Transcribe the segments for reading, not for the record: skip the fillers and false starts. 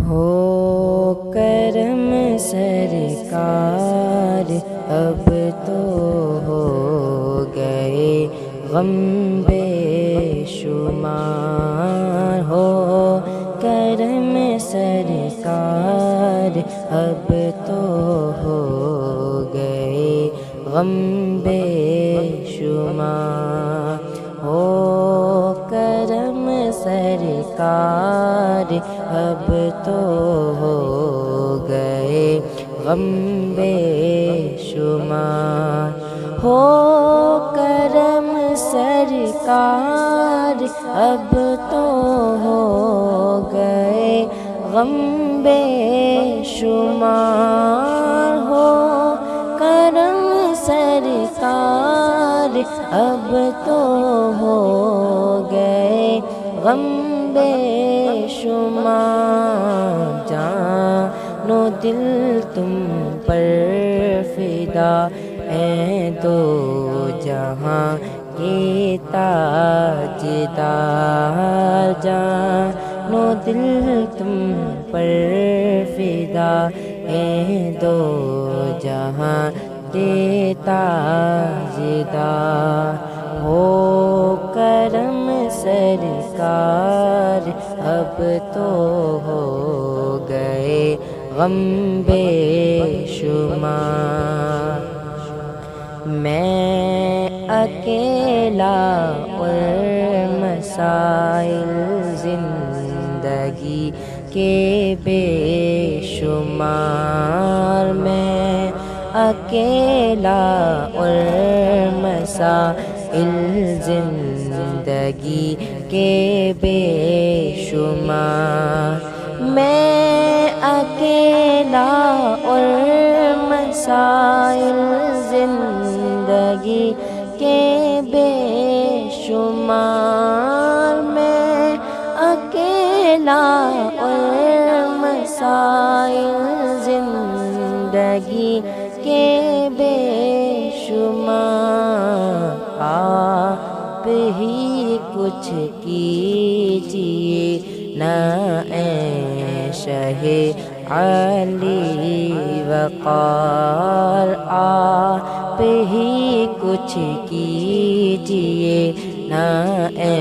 ہو کرم سرکار اب تو ہو گئے غم بے شمار، ہو کرم سرکار اب تو ہو گئے غم بے شمار، ہو کرم سرکار اب تو ہو گئے غم بے شمار، ہو کرم سرکار اب تو ہو گئے غم بے شمار، ہو کرم سرکار اب تو ہو گئے غم بے شمار، جان و دل تم پر فدا ہیں دو جہاں کے تاجدار، جان و دل تم پر فدا ہیں دو جہاں کے تاجدار، ہو کرم سرکار اب تو ہو گئے غم بے شمار، میں اکیلا اور مسائل زندگی کے بے شمار، میں اکیلا اور مسائل زندگی کے بے شمار، میں اکیلا اور مسائل زندگی کے بے شمار، میں اکیلا اور مسائل زندگی کے بے شمار، آپ ہی کچھ کیجیے نا اے شہ علی وقار، آپ ہی کچھ کیجیے نا اے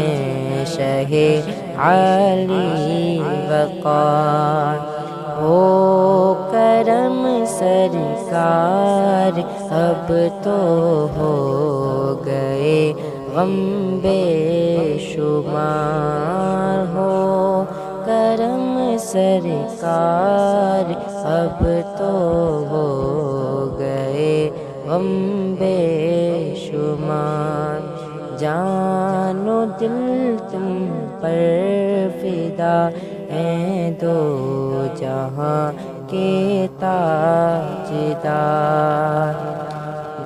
شہ علی وقار، ہو کرم سرکار اب تو ہو گئے غم بے شمار، ہو کرم سرکار اب تو ہو گئے غم بے شمار، جان و دل تم پر فدا ہیں دو جہاں کے تاجدار،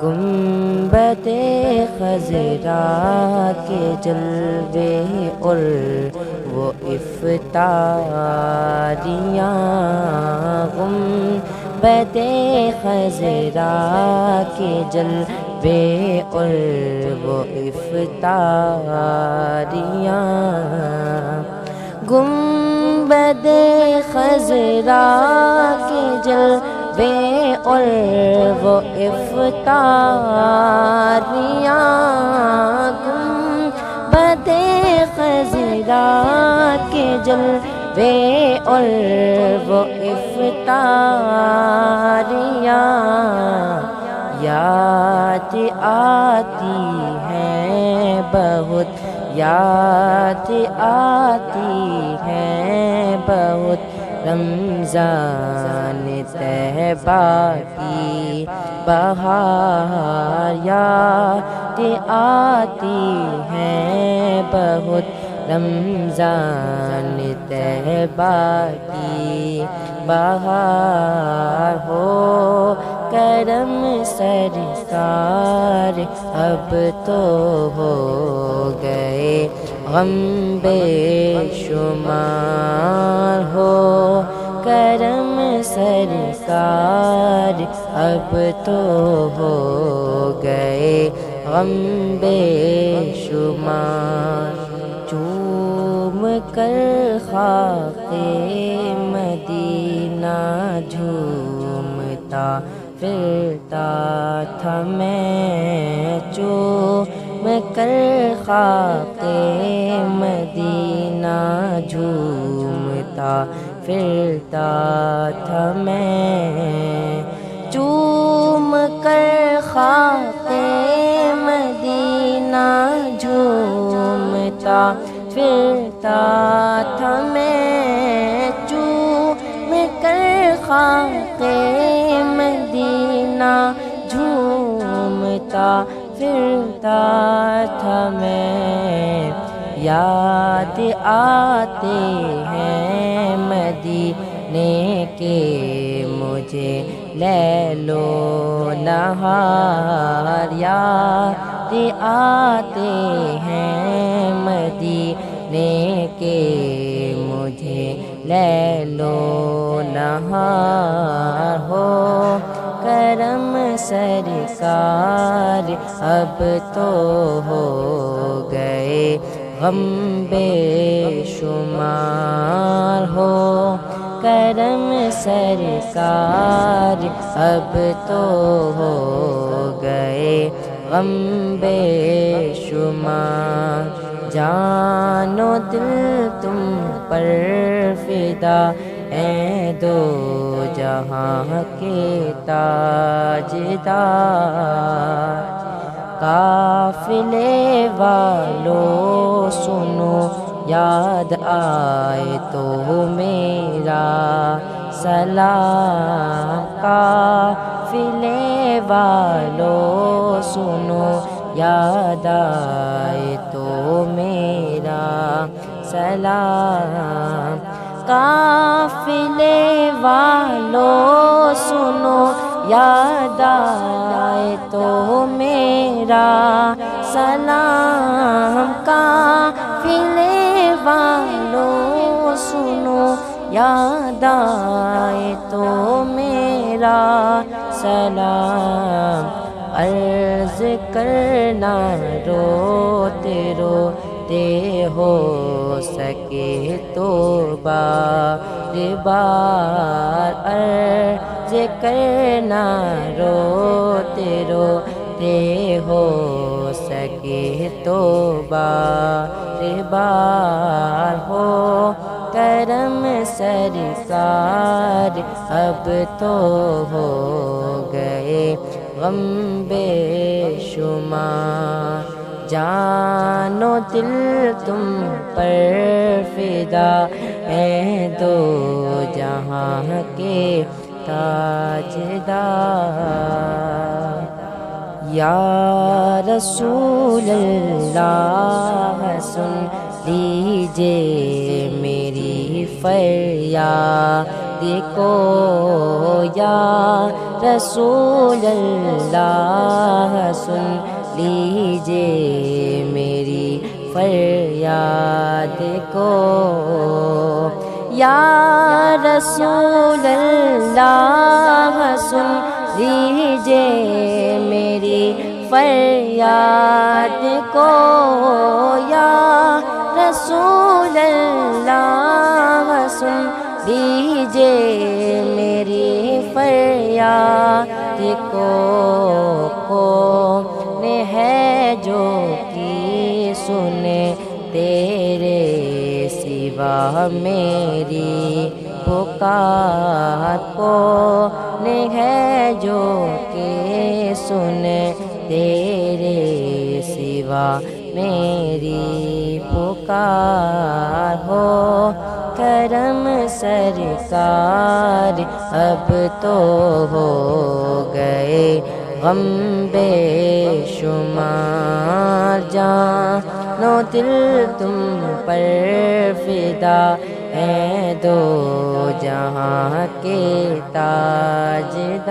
گنبد خضرا کے جلوے اور وہ افطاریاں، گنبد خضرا کے جلوے اور وہ افطاریاں، گنبد خضرا کے جلوے اور وہ افطاریاں، گنبد خضرا کے جلوے اور وہ افطاریاں، یاد آتی ہیں بہت، یاد آتی ہیں بہت رمضان طیبہ کی بہار، یاد آتی ہیں بہت رمضان طیبہ کی بہار، ہو کرم سرکار اب تو ہو گئے غم بے شمار، ہو کرم سرکار اب تو ہو گئے غم بے شمار، چوم کر خاک مدینہ پھرتا تھا میں چوم کر خاک مدینہ جھومتا پھرتا تھا میں چوم کر خاک مدینہ جھومتا پھرتا تھا میں چوم کر خاک مدینہ جھومتا پھرتا تھا میں یاد آتے ہیں مدینے کے مجھے لیل و نہار یاد آتے ہیں مدینے کے مجھے لیل و نہار ہو کرم سرکار اب تو ہو گئے غم بے شمار ہو کرم سرکار اب تو ہو گئے غم بے شمار جان و دل تم پر فدا اے دو جہاں کے تاجدار قافلے والو سنو یاد آئے تو میرا سلام قافلے والو سنو یاد آئے تو میرا سلام قافلے والو سنو یاد آئے تو میرا سلام قافلے والو سنو یاد آئے تو میرا سلام عرض کرنا روتے روتے ہو سکے تو بار بار عرض کرنا روتے روتے ہو سکے تو بار بار ہو کرم سرکار اب تو ہو گئے غم بے شمار جان و دل تم پر فدا اے دو جہاں کے تاجدار یا رسول اللہ سن لیجے میری فریاد کو یا رسول اللہ سن لیجے میری فریاد کو یا رسول اللہ سن لیجے میری فریاد کو یا رسول اللہ سن لیجے میری فریاد کو کون ہے جو کی سنے تیرے سوا میری پکار کون ہے جو کہ سنے تیرے سوا میری پکار ہو کرم سرکار اب تو ہو گئے غم بے شمار جان و دل تم پر فدا اے دو جہاں کے تاجدار